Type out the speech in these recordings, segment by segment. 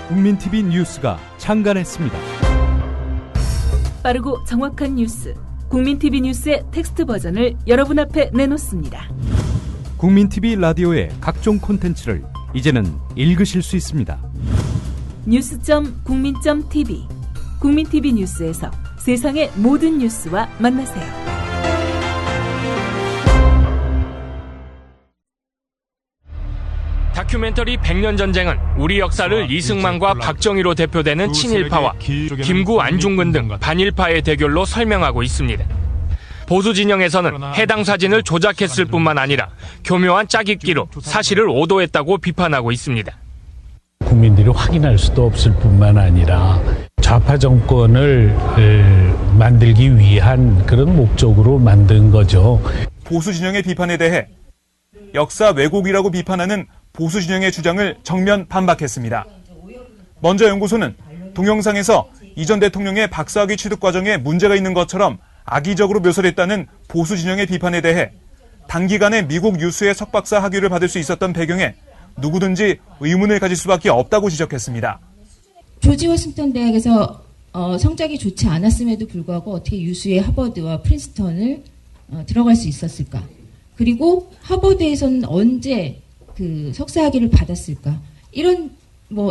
국민TV 뉴스가 창간했습니다. 빠르고 정확한 뉴스, 국민TV 뉴스의 텍스트 버전을 여러분 앞에 내놓습니다. 국민TV 라디오의 각종 콘텐츠를 이제는 읽으실 수 있습니다. 뉴스.국민.tv, 국민TV 뉴스에서 세상의 모든 뉴스와 만나세요. 다큐멘터리 100년 전쟁은 우리 역사를 이승만과 박정희로 대표되는 친일파와 김구 안중근 등 반일파의 대결로 설명하고 있습니다. 보수 진영에서는 해당 사진을 조작했을 뿐만 아니라 교묘한 짜깁기로 사실을 오도했다고 비판하고 있습니다. 국민들이 확인할 수도 없을 뿐만 아니라 좌파 정권을 만들기 위한 그런 목적으로 만든 거죠. 보수 진영의 비판에 대해 역사 왜곡이라고 비판하는 보수 진영의 주장을 정면 반박했습니다. 먼저 연구소는 동영상에서 이 전 대통령의 박사학위 취득 과정에 문제가 있는 것처럼 악의적으로 묘사했다는 보수 진영의 비판에 대해 단기간에 미국 뉴스의 석박사 학위를 받을 수 있었던 배경에 누구든지 의문을 가질 수밖에 없다고 지적했습니다. 조지 워싱턴 대학에서 성적이 좋지 않았음에도 불구하고 어떻게 유수의 하버드와 프린스턴을 들어갈 수 있었을까? 그리고 하버드에서는 언제 그 석사학위를 받았을까? 이런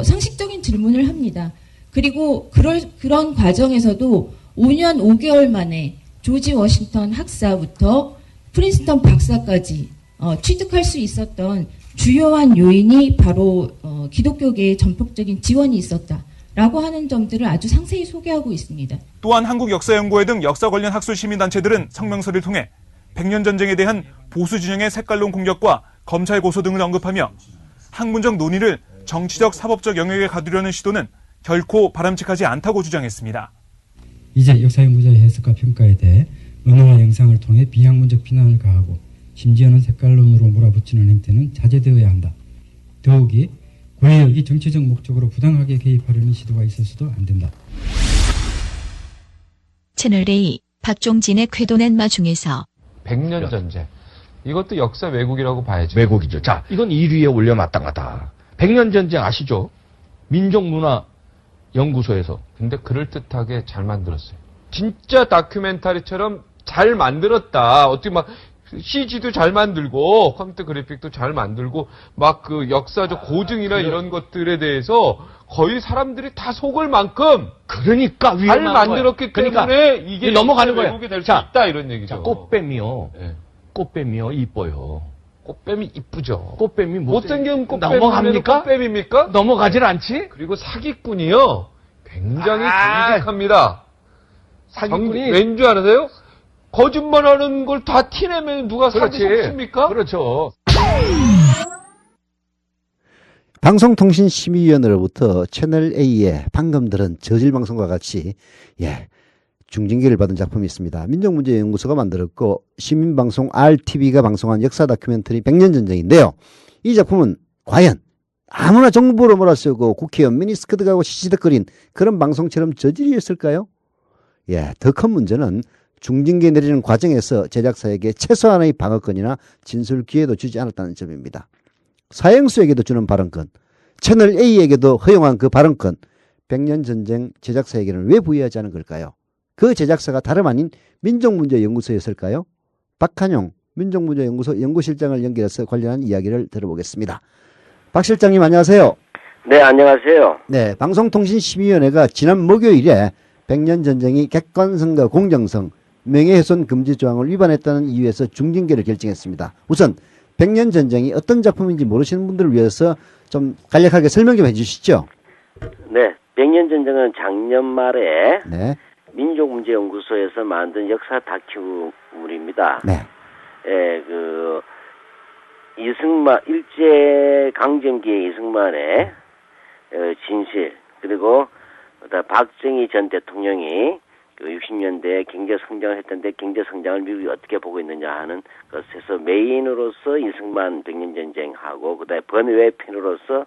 상식적인 질문을 합니다. 그리고 그런 과정에서도 5년 5개월 만에 조지 워싱턴 학사부터 프린스턴 박사까지 취득할 수 있었던 주요한 요인이 바로 기독교계의 전폭적인 지원이 있었다라고 하는 점들을 아주 상세히 소개하고 있습니다. 또한 한국역사연구회 등 역사 관련 학술 시민단체들은 성명서를 통해 100년 전쟁에 대한 보수 진영의 색깔론 공격과 검찰 고소 등을 언급하며 학문적 논의를 정치적 사법적 영역에 가두려는 시도는 결코 바람직하지 않다고 주장했습니다. 이제 역사의 무자의 해석과 평가에 대해 언어와 영상을 통해 비학문적 비난을 가하고 심지어는 색깔론으로 몰아붙이는 행태는 자제되어야 한다. 더욱이 권력이 정치적 목적으로 부당하게 개입하려는 시도가 있어서도 안 된다. 채널A 박종진의 궤도넷마 중에서 100년 전쟁. 이것도 역사 왜곡이라고 봐야죠. 왜곡이죠. 자, 이건 1위에 올려 마땅하다. 100년 전쟁 아시죠? 민족문화연구소에서. 근데 그럴듯하게 잘 만들었어요. 진짜 다큐멘터리처럼 잘 만들었다. 어떻게 막 CG도 잘 만들고 컴퓨터 그래픽도 잘 만들고 막 그 역사적 고증이나 이런 것들에 대해서 거의 사람들이 다 속을 만큼 그러니까 잘 만들었기 때문에 이게 넘어가는 거예요. 왜곡이 될 수 있다 이런 얘기죠. 자, 꽃뱀이요. 네. 꽃뱀이요. 이뻐요. 꽃뱀이 이쁘죠. 꽃뱀이 못생긴 꽃뱀이 넘어갑니까? 꽃뱀입니까? 넘어가질 않지? 그리고 사기꾼이요. 굉장히 정직합니다. 사기꾼이 왠지 아세요? 거짓말하는 걸 다 티내면 누가 사기 속습니까? 그렇죠. 방송통신심의위원회로부터 채널A에 방금 들은 저질방송과 같이 중징계를 받은 작품이 있습니다. 민족문제연구소가 만들었고 시민방송 RTV가 방송한 역사 다큐멘터리 100년 전쟁인데요. 이 작품은 과연 아무나 정보로 몰아쓰고 국회의원 미니스커트하고 시시덕거린 그런 방송처럼 저질이었을까요? 더 큰 문제는 중징계 내리는 과정에서 제작사에게 최소한의 방어권이나 진술 기회도 주지 않았다는 점입니다. 사형수에게도 주는 발언권, 채널A에게도 허용한 그 발언권, 100년 전쟁 제작사에게는 왜 부여하지 않은 걸까요? 그 제작사가 다름 아닌 민족문제연구소였을까요? 박한용 민족문제연구소 연구실장을 연결해서 관련한 이야기를 들어보겠습니다. 박 실장님 안녕하세요. 네, 안녕하세요. 네, 방송통신심의위원회가 지난 목요일에 100년 전쟁이 객관성과 공정성, 명예훼손 금지 조항을 위반했다는 이유에서 중징계를 결정했습니다. 우선 100년 전쟁이 어떤 작품인지 모르시는 분들을 위해서 좀 간략하게 설명 좀 해주시죠. 네, 100년 전쟁은 작년 말에 민족문제연구소에서 만든 역사 다큐물입니다. 네. 이승만 일제 강점기의 이승만의 진실, 그리고 박정희 전 대통령이 60년대에 경제 성장을 했던데 경제 성장을 미국이 어떻게 보고 있느냐 하는 것에서 메인으로서 이승만 100년 전쟁하고 그다음에 번외 편으로서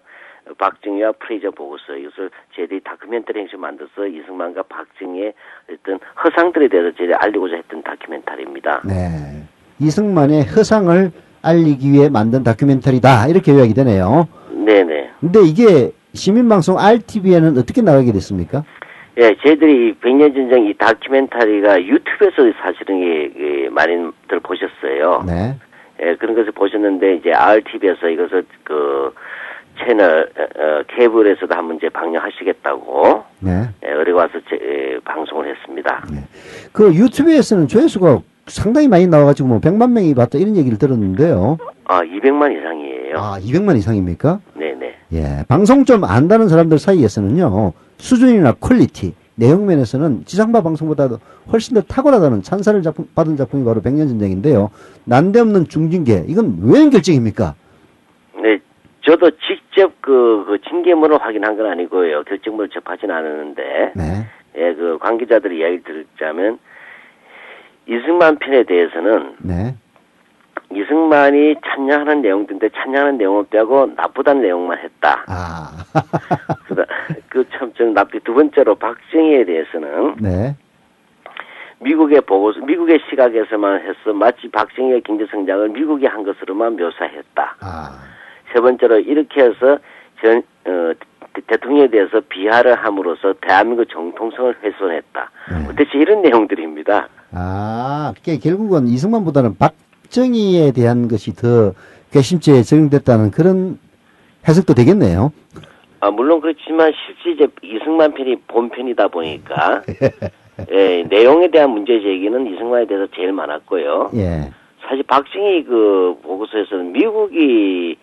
박정희와 프레이저 보고서 이것을 저희들이 다큐멘터리 형식으로 만들어서 이승만과 박정희의 어떤 허상들에 대해서 저희들이 알리고자 했던 다큐멘터리입니다. 네, 이승만의 허상을 알리기 위해 만든 다큐멘터리다 이렇게 요약이 되네요. 네네. 근데 이게 시민방송 RTV에는 어떻게 나가게 됐습니까? 예, 저희들이 100년 전쟁 이 다큐멘터리가 유튜브에서 사실은 많이들 보셨어요. 네. 예, 그런 것을 보셨는데 이제 RTV에서 이것을 그 채널 케이블에서도 한번 이제 방영하시겠다고 네. 의뢰 와서 방송을 했습니다. 네. 그 유튜브에서는 조회수가 상당히 많이 나와가지고 뭐 100만 명이 봤다 이런 얘기를 들었는데요. 아, 200만 이상이에요. 아, 200만 이상입니까? 네네. 예, 방송 좀 안다는 사람들 사이에서는요, 수준이나 퀄리티, 내용면에서는 지상파 방송보다도 훨씬 더 탁월하다는 찬사를 받은 작품이 바로 100년 전쟁인데요. 난데없는 중징계, 이건 왜 결정입니까? 네, 저도 직접 그 징계문을 확인한 건 아니고요. 결정문을 접하지는 않았는데, 네. 예, 그 관계자들의 이야기를 들자면, 이승만 편에 대해서는, 네. 이승만이 찬양하는 내용인데 찬양하는 내용을 빼고 나쁘다는 내용만 했다. 아. 그 참 좀 나쁘. 두 번째로 박정희에 대해서는 네. 미국의 미국의 시각에서만 해서 마치 박정희의 경제 성장을 미국이 한 것으로만 묘사했다. 아. 세 번째로 이렇게 해서 대통령에 대해서 비하를 함으로써 대한민국 정통성을 훼손했다. 네. 대체 이런 내용들입니다. 아, 그게 결국은 이승만보다는 박정희에 대한 것이 더 괘씸죄에 적용됐다는 그런 해석도 되겠네요. 아, 물론 그렇지만 실제 이제 이승만 편이 본편이다 보니까 예, 내용에 대한 문제 제기는 이승만에 대해서 제일 많았고요. 예. 사실 박정희 그 보고서에서는 미국이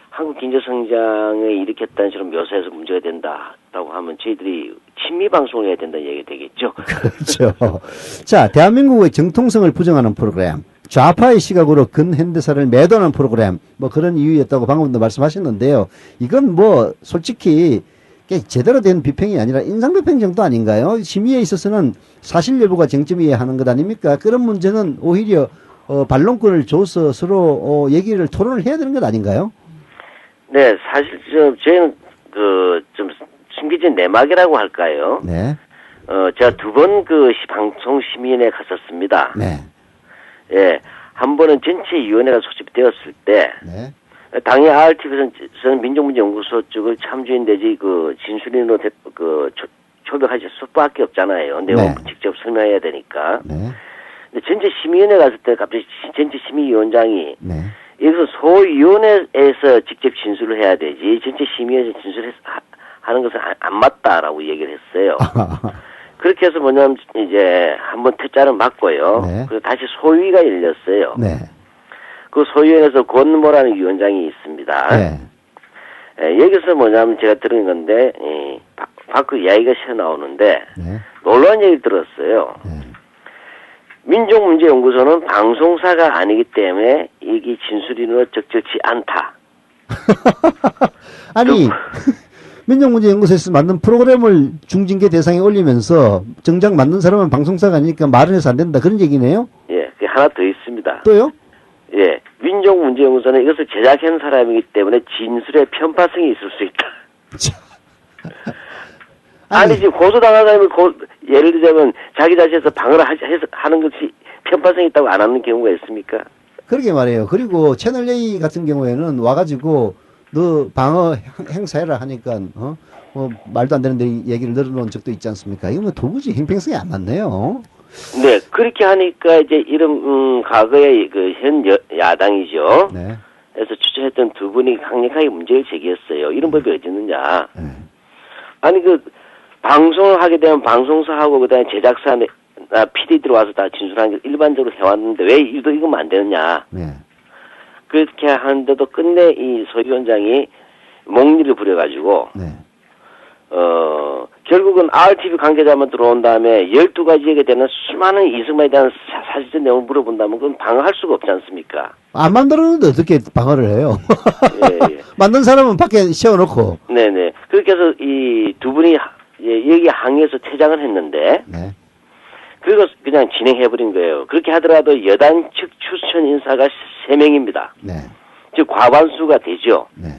한국 경제 성장을 일으켰다는 식으로 묘사해서 문제가 된다라고 하면 저희들이 친미 방송을 해야 된다는 얘기가 되겠죠. 그렇죠. 자, 대한민국의 정통성을 부정하는 프로그램, 좌파의 시각으로 근현대사를 매도하는 프로그램, 뭐 그런 이유였다고 방금도 말씀하셨는데요. 이건 뭐 솔직히 제대로 된 비평이 아니라 인상비평 정도 아닌가요? 심의에 있어서는 사실 여부가 쟁점이어야 하는 것 아닙니까? 그런 문제는 오히려 반론권을 줘서 서로 얘기를 토론을 해야 되는 것 아닌가요? 네, 사실 저희는 좀 숨겨진 내막이라고 할까요? 네. 제가 두 번 방송 심의위원회에 갔었습니다. 네. 예, 한 번은 전체위원회가 소집되었을 때, 네. 당연히 RTV에서는 민족문제연구소 쪽을 참조인 내지 진술인으로 초빙하실 수밖에 없잖아요. 내용 직접 설명해야 되니까. 네. 근데 전체 심의위원회 갔을 때 갑자기 전체 심의위원장이 네. 여기서 소위원회에서 직접 진술을 해야 되지 전체 심의위원회에서 진술하는 것은 안 맞다라고 얘기를 했어요. 그렇게 해서 뭐냐면 이제 한번 퇴짜를 맞고요. 네. 그리고 다시 소위가 열렸어요. 네. 그 소위원회에서 권모라는 위원장이 있습니다. 네. 예, 여기서 뭐냐면 제가 들은 건데 밖으로 이야기가 새어 나오는데 네. 놀라운 얘기를 들었어요. 네. 민족문제연구소는 방송사가 아니기 때문에 이게 진술인으로 적절치 않다. 아니 민족문제연구소에서 만든 프로그램을 중징계 대상에 올리면서 정작 만든 사람은 방송사가 아니니까 말을 해서 안 된다 그런 얘기네요? 예, 그게 하나 더 있습니다. 또요? 예, 민족문제연구소는 이것을 제작한 사람이기 때문에 진술에 편파성이 있을 수 있다. 아니 지금 고소당한 사람이 예를 들자면 자기 자신에서 방어를 하는 것이 편파성이 있다고 안 하는 경우가 있습니까? 그러게 말이에요. 그리고 채널A 같은 경우에는 와가지고 너 방어 행사해라 하니까 뭐 말도 안 되는 얘기를 늘어놓은 적도 있지 않습니까? 이거 뭐 도무지 형평성이 안 맞네요. 네, 그렇게 하니까 이제 이런 과거의 현 야당이죠. 네. 그래서 추천했던 두 분이 강력하게 문제를 제기했어요. 이런 법이 어디 있느냐? 네. 아니 방송을 하게 되면 방송사하고 그다음에 제작사나 PD들 와서 다 진술하는 게 일반적으로 해왔는데 왜 유독 이거면 안 되느냐? 네. 그렇게 하는데도 끝내 이 소위원장이 목리를 부려가지고 네. 결국은 RTV 관계자만 들어온 다음에 12가지에 대한 수많은 이승만에 대한 사실적 내용을 물어본다면 그건 방어할 수가 없지 않습니까? 안 만들었는데 어떻게 방어를 해요? 예, 예. 만든 사람은 밖에 세워놓고. 네네. 그렇게 해서 이 두 분이 여기 항의해서 퇴장을 했는데 네. 그리고 그냥 진행해버린 거예요. 그렇게 하더라도 여당 측 추천 인사가 3명입니다. 네. 즉 과반수가 되죠. 네.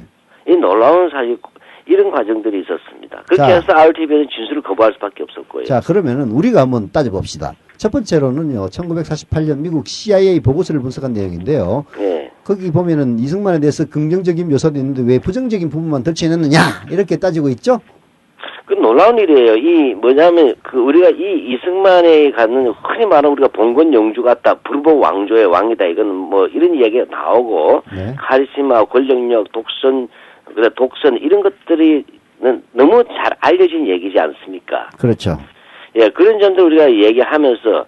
이 놀라운 사실 이런 과정들이 있었습니다. 그렇게 자, 해서 RTV는 진술을 거부할 수밖에 없었고요. 자, 그러면은 우리가 한번 따져봅시다. 첫 번째로는요, 1948년 미국 CIA 보고서를 분석한 내용인데요. 네. 거기 보면은 이승만에 대해서 긍정적인 묘사도 있는데 왜 부정적인 부분만 덜쳐냈느냐 이렇게 따지고 있죠. 그 놀라운 일이에요. 이 뭐냐면 그 우리가 이 이승만에 갖는 흔히 말하는 우리가 봉건 영주 같다, 불법 왕조의 왕이다, 이거는 뭐 이런 이야기가 나오고 네. 카리스마, 권력력, 독선 이런 것들이 너무 잘 알려진 얘기지 않습니까? 그렇죠. 예, 그런 점들 우리가 얘기하면서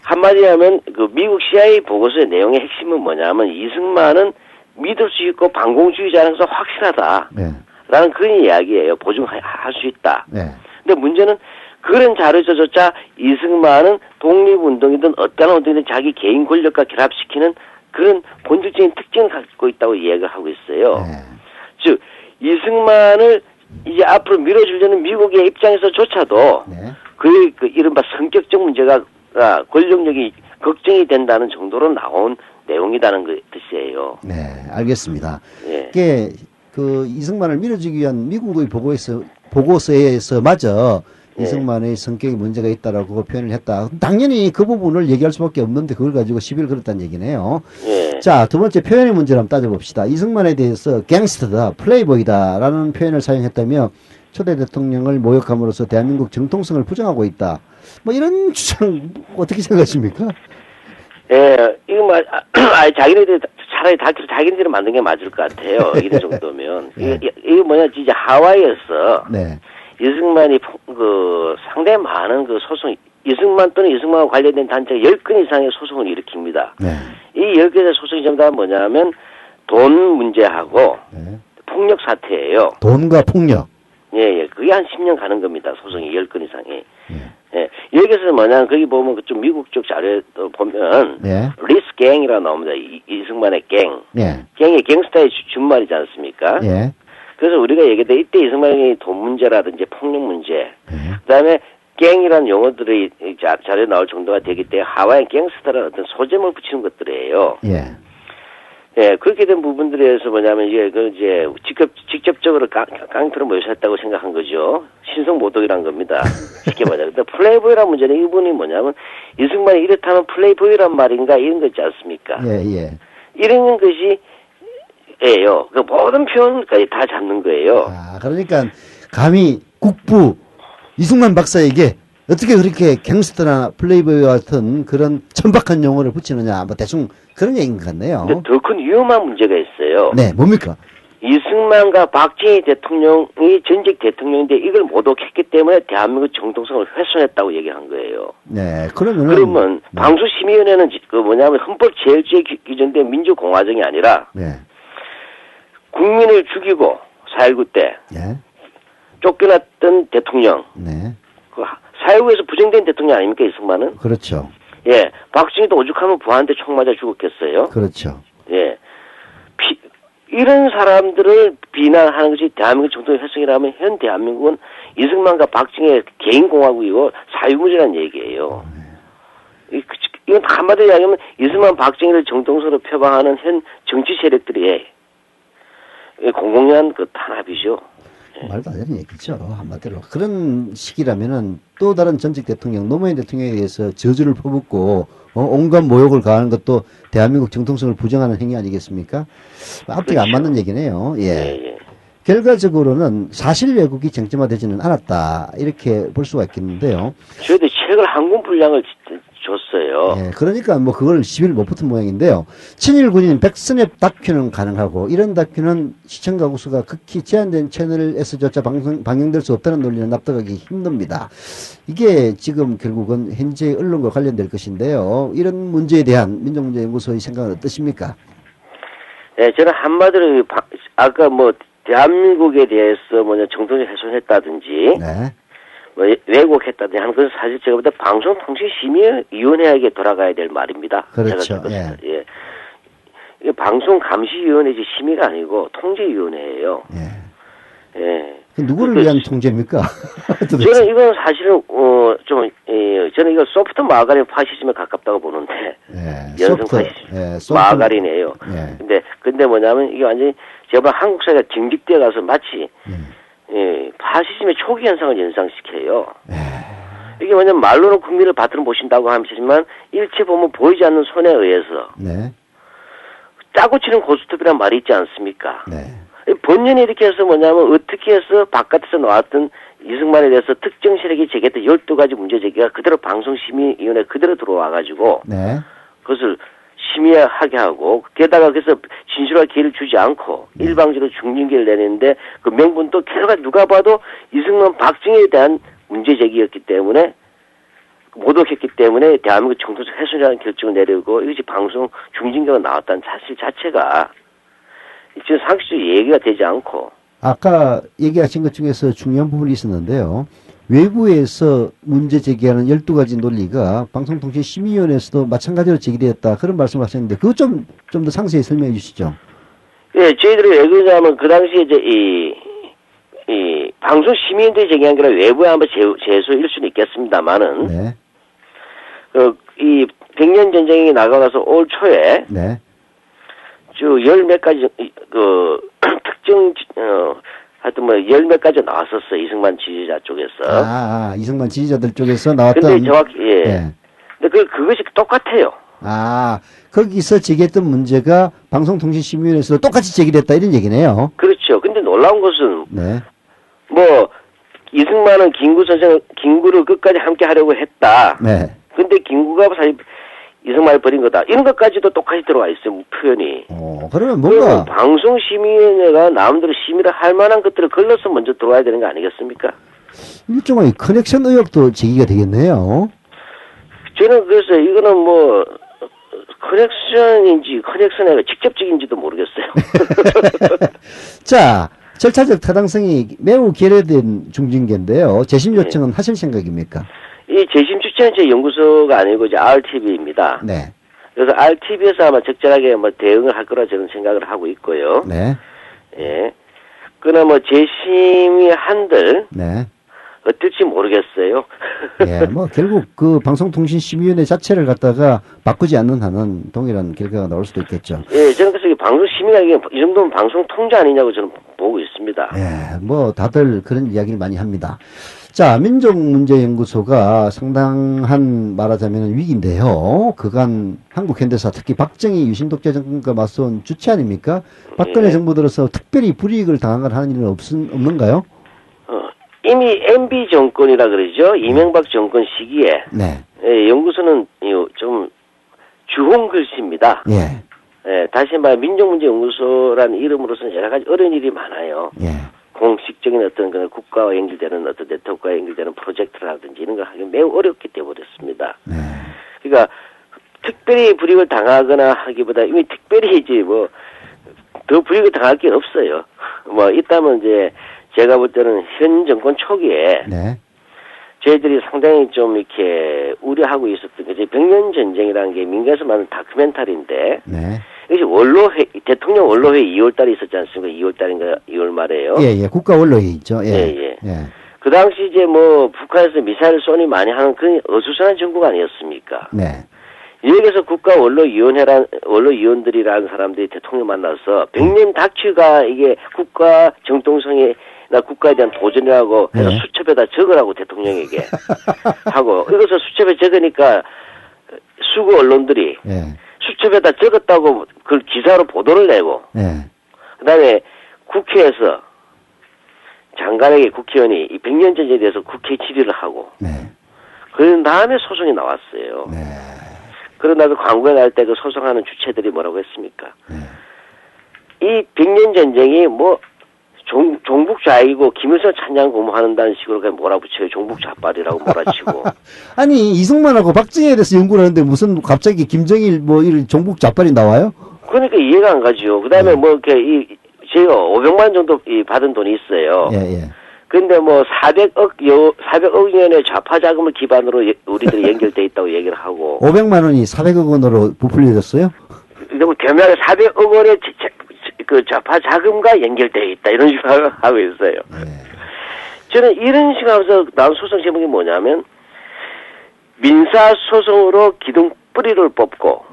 한마디 하면 그 미국 CIA 보고서의 내용의 핵심은 뭐냐면 이승만은 믿을 수 있고 반공주의자라는 것은 확실하다. 네. 라는 그런 이야기예요. 보증할 수 있다. 네. 근데 문제는 그런 자료조차 이승만은 독립운동이든 어떤 운동이든 자기 개인 권력과 결합시키는 그런 본질적인 특징을 갖고 있다고 이야기를 하고 있어요. 네. 즉 이승만을 이제 앞으로 밀어주려는 미국의 입장에서조차도 네. 그 이른바 성격적 문제가 권력력이 걱정이 된다는 정도로 나온 내용이라는 그 뜻이에요. 네, 알겠습니다. 예. 이게 그 이승만을 밀어주기 위한 미국의 보고서에서마저 예. 이승만의 성격에 문제가 있다라고 표현을 했다. 당연히 그 부분을 얘기할 수밖에 없는데 그걸 가지고 시비를 걸었다는 얘기네요. 예. 자, 두 번째 표현의 문제를 한번 따져봅시다. 이승만에 대해서 갱스터다, 플레이보이다라는 표현을 사용했다며 초대 대통령을 모욕함으로써 대한민국 정통성을 부정하고 있다. 뭐 이런 주장 어떻게 생각하십니까? 예, 이거 자기네들 차라리 자기네들이 만든 게 맞을 것 같아요. 이런 정도면. 네. 이거 뭐냐, 진짜 하와이에서 네. 이승만이 상당히 많은 그 소송, 이승만 또는 이승만과 관련된 단체가 10건 이상의 소송을 일으킵니다. 네. 이 10개의 소송이 전부 다 뭐냐면 돈 문제하고 네. 폭력 사태예요. 돈과 폭력. 예. 그게 한 10년 가는 겁니다. 소송이 10건 이상이. 예. 여기서 뭐냐면 거기 보면 좀 미국 쪽 자료도 보면 네. 리스 갱이라고 나옵니다. 이승만의 갱. 네. 갱이 갱스타의 준말이지 않습니까? 예. 그래서 우리가 얘기했던 이때 이승만이 돈 문제라든지 폭력 문제, 네. 그다음에 갱이라는 용어들이 자료에 나올 정도가 되기 때문에 하와이 갱스터라는 어떤 소점을 붙이는 것들이에요. 예. 예, 그렇게 된 부분들에서 뭐냐면 이제 직접적으로 깡패로 모였었다고 생각한 거죠. 신성모독이란 겁니다. 쉽게 말하면. 근데 플레이보이란 문제는 이분이 뭐냐면 이승만이 이렇다면 플레이보이란 말인가 이런 거 있지 않습니까? 예. 이런 것이 예요. 그 모든 표현까지 다 잡는 거예요. 아, 그러니까 감히 국부 이승만 박사에게 어떻게 그렇게 갱스터나 플레이보이와 같은 그런 천박한 용어를 붙이느냐, 뭐 대충 그런 얘기인 것 같네요. 근데 더 큰 위험한 문제가 있어요. 네, 뭡니까? 이승만과 박정희 대통령이 전직 대통령인데 이걸 모독했기 때문에 대한민국 정통성을 훼손했다고 얘기한 거예요. 네, 그러면 방수심의위원회는 그 뭐냐면 헌법 제일주의에 규정된 민주공화정이 아니라 네. 국민을 죽이고 4.19 때 예. 쫓겨났던 대통령, 네. 그 4.19에서 부정된 대통령 아닙니까 이승만은? 그렇죠. 예, 박정희도 오죽하면 부하한테 총 맞아 죽었겠어요? 그렇죠. 예. 이런 사람들을 비난하는 것이 대한민국 정통의 훼손이라면 현 대한민국은 이승만과 박정희의 개인공화국이고 사유무지라는 얘기예요. 이건 한마디로 이야기하면 이승만 박정희를 정통성으로 표방하는 현 정치 세력들이 공공연한 그 탄압이죠. 말도 안 되는 얘기죠. 한마디로. 그런 시기라면은 또 다른 전직 대통령, 노무현 대통령에 대해서 저주를 퍼붓고 온갖 모욕을 가하는 것도 대한민국 정통성을 부정하는 행위 아니겠습니까? 앞뒤가 안 맞는 얘기네요. 예. 결과적으로는 사실 왜곡이 쟁점화되지는 않았다. 이렇게 볼 수가 있겠는데요. 저희도 책을 한 권 분량을 줬어요. 예, 그러니까 뭐 그걸 시비를 못 붙은 모양인데요. 친일 군인 백스냅 다큐는 가능하고 이런 다큐는 시청자 구수가 극히 제한된 채널에서조차 방영될 수 없다는 논리는 납득하기 힘듭니다. 이게 지금 결국은 현재 언론과 관련될 것인데요. 이런 문제에 대한 민족문제연구소의 생각은 어떠십니까? 네, 저는 한마디로 아까 뭐 대한민국에 대해서 뭐냐 정통을 훼손했다든지 네. 뭐 왜곡했다든지 하는 것은 사실 제가 볼 때 방송통신심의위원회에게 돌아가야 될 말입니다. 그렇죠. 예. 예. 이게 방송감시위원회지 심의가 아니고 통제위원회예요. 예. 예. 누구를 위한 통제입니까? 저는 이건 사실은 저는 이거 소프트 마가린 파시즘에 가깝다고 보는데 예. 연성 파시즘 마가린이에요. 예. 근데 뭐냐면 이게 완전히 제가 한국 사회가 징직되어 가서 마치 파시즘의 초기 현상을 연상시켜요. 이게 뭐냐면 말로는 국민을 받들어 보신다고 하시지만 일체 보면 보이지 않는 손에 의해서 네. 짜고 치는 고스톱이란 말이 있지 않습니까? 네. 본연이 이렇게 해서 뭐냐면 어떻게 해서 바깥에서 나왔던 이승만에 대해서 특정 세력이 제기했던 12가지 문제 제기가 그대로 방송심의위원회에 그대로 들어와가지고 네. 그것을 심의하게 하고 게다가 그래서 진실화 기회를 주지 않고 일방적으로 중징계를 내는데 그 명분도 게다가 누가 봐도 이승만 박정희에 대한 문제 제기였기 때문에 모독했기 때문에 대한민국 정도적 훼손이라는 결정을 내리고 이것이 방송 중징계가 나왔다는 사실 자체가 지금 상식적 얘기가 되지 않고 아까 얘기하신 것 중에서 중요한 부분이 있었는데요. 외부에서 문제 제기하는 12가지 논리가 방송통신심의위원회에서도 마찬가지로 제기되었다. 그런 말씀을 하셨는데 그것 좀 더 상세히 설명해 주시죠. 예, 저희들이 왜 그러냐면 그 당시에 이제 이 방송심의위원들이 제기한 게 외부에 한번 제소일 수는 있겠습니다만은 네. 이 백년 전쟁이 나가고 나서 올 초에 네. 쭉 열 몇 가지 특정 하여튼 뭐 열 몇 가지 나왔었어 이승만 지지자 쪽에서. 이승만 지지자들 쪽에서 나왔던. 근데 정확히 예. 네. 근데 그것이 똑같아요. 거기서 제기했던 문제가 방송통신심의위원회에서도 똑같이 제기됐다 이런 얘기네요. 그렇죠. 근데 놀라운 것은 네. 뭐 이승만은 김구를 끝까지 함께 하려고 했다. 네. 근데 김구가 사실 이승만을 버린 거다. 이런 것까지도 똑같이 들어와 있어요, 표현이. 그러면 뭔가. 방송심의위원회가 나름대로 심의를 할 만한 것들을 걸러서 먼저 들어와야 되는 거 아니겠습니까? 일종의 커넥션 의혹도 제기가 되겠네요. 저는 그래서 이거는 뭐, 커넥션인지, 커넥션이 직접적인지도 모르겠어요. 자, 절차적 타당성이 매우 결여된 중징계인데요. 재심 요청은 하실 생각입니까? 이 재심 추천은 제 연구소가 아니고 이제 RTV입니다. 네. 그래서 RTV에서 아마 적절하게 뭐 대응을 할 거라 저는 생각을 하고 있고요. 네. 예. 그러나 뭐 재심이 한들. 네. 어떨지 모르겠어요. 예, 뭐 결국 그 방송통신심의위원회 자체를 갖다가 바꾸지 않는 한은 동일한 결과가 나올 수도 있겠죠. 예, 저는 그래서 방송심의가 이 정도면 방송 통제 아니냐고 저는 보고 있습니다. 예, 뭐 다들 그런 이야기를 많이 합니다. 자, 민족문제연구소가 상당한 말하자면 위기인데요. 그간 한국현대사 특히 박정희 유신독재 정권과 맞서온 주체 아닙니까? 박근혜 정부 들어서 특별히 불이익을 당한 하는 일은 없는가요? 이미 MB 정권이라 그러죠. 이명박 정권 시기에 네. 예, 연구소는 좀 주홍 글씨입니다. 예. 예, 다시 말해 민족문제연구소라는 이름으로서는 여러 가지 어려운 일이 많아요. 예. 공식적인 어떤 그런 국가와 연결되는 어떤 네트워크와 연결되는 프로젝트라든지 이런 걸 하기 매우 어렵기 때문에 그렇습니다. 네. 그러니까 특별히 불이익을 당하거나 하기보다 이미 특별히 이제 뭐 더 불이익을 당할 게 없어요. 뭐 있다면 이제 제가 볼 때는 현 정권 초기에 네. 저희들이 상당히 좀 이렇게 우려하고 있었던 게 백년 전쟁이라는 게 민간에서 만든 다큐멘터리인데 네. 이것이 원로회 대통령 원로회 2월달에 있었지 않습니까? 2월달인가 2월 말에요. 예, 국가 원로회 있죠. 예. 그 당시 이제 뭐 북한에서 미사일 쏘니 많이 하는 그런 어수선한 정부가 아니었습니까? 네. 여기에서 국가 원로위원들이라는 사람들이 대통령 만나서 백년 다큐가 이게 국가 정통성이 나 국가에 대한 도전이라고 해서 수첩에다 적으라고 대통령에게 하고 이것을 수첩에 적으니까 수구 언론들이 수첩에다 적었다고 그걸 기사로 보도를 내고 그다음에 국회에서 장관에게 국회의원이 이 백년 전쟁에 대해서 국회 질의를 하고 그런 다음에 소송이 나왔어요. 그러나 광고에 나올 때 그 소송하는 주체들이 뭐라고 했습니까? 이 백년 전쟁이 뭐 종북좌이고 김일성 찬양 고무한다는 식으로 그냥 몰아붙여요. 종북좌빨이라고 몰아치고. 아니 이승만하고 박정희에 대해서 연구를 하는데 무슨 갑자기 김정일 뭐 이런 종북좌빨이 나와요? 그러니까 이해가 안 가죠. 그다음에 뭐 이렇게 제가 500만 원 정도 받은 돈이 있어요. 근데 뭐 400억 원의 좌파 자금을 기반으로 우리들이 연결돼 있다고 얘기를 하고. 500만 원이 400억 원으로 부풀려졌어요? 너무 대명하게 400억 원의 그 좌파 자금과 연결돼 있다 이런 식으로 하고 있어요. 저는 이런 식으로 하면서 나온 소송 제목이 뭐냐면 민사 소송으로 기둥 뿌리를 뽑고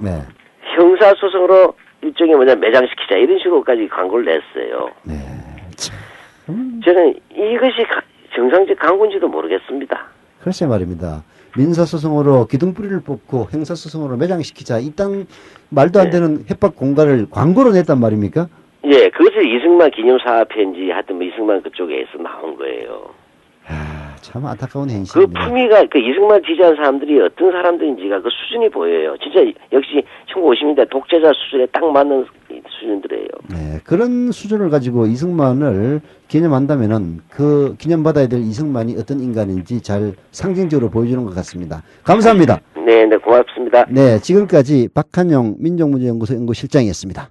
형사 소송으로 일종의 매장시키자 이런 식으로까지 광고를 냈어요. 저는 이것이 정상적 광고인지도 모르겠습니다. 글쎄 말입니다. 민사소송으로 기둥뿌리를 뽑고 형사소송으로 매장시키자. 이 땅 말도 안 되는 협박 공갈을 광고로 냈단 말입니까? 예, 그것이 이승만 기념사업회인지 하여튼 뭐 이승만 그쪽에서 나온 거예요. 참 안타까운 그 행실입니다. 품위가 그 이승만 지지한 사람들이 어떤 사람들인지가 그 수준이 보여요. 진짜 역시 1950년대 독재자 수준에 딱 맞는 수준들이에요. 네, 그런 수준을 가지고 이승만을 기념한다면은 그 기념받아야 될 이승만이 어떤 인간인지 잘 상징적으로 보여주는 것 같습니다. 감사합니다. 네, 고맙습니다. 네, 지금까지 박한용 민족문제연구소 연구실장이었습니다.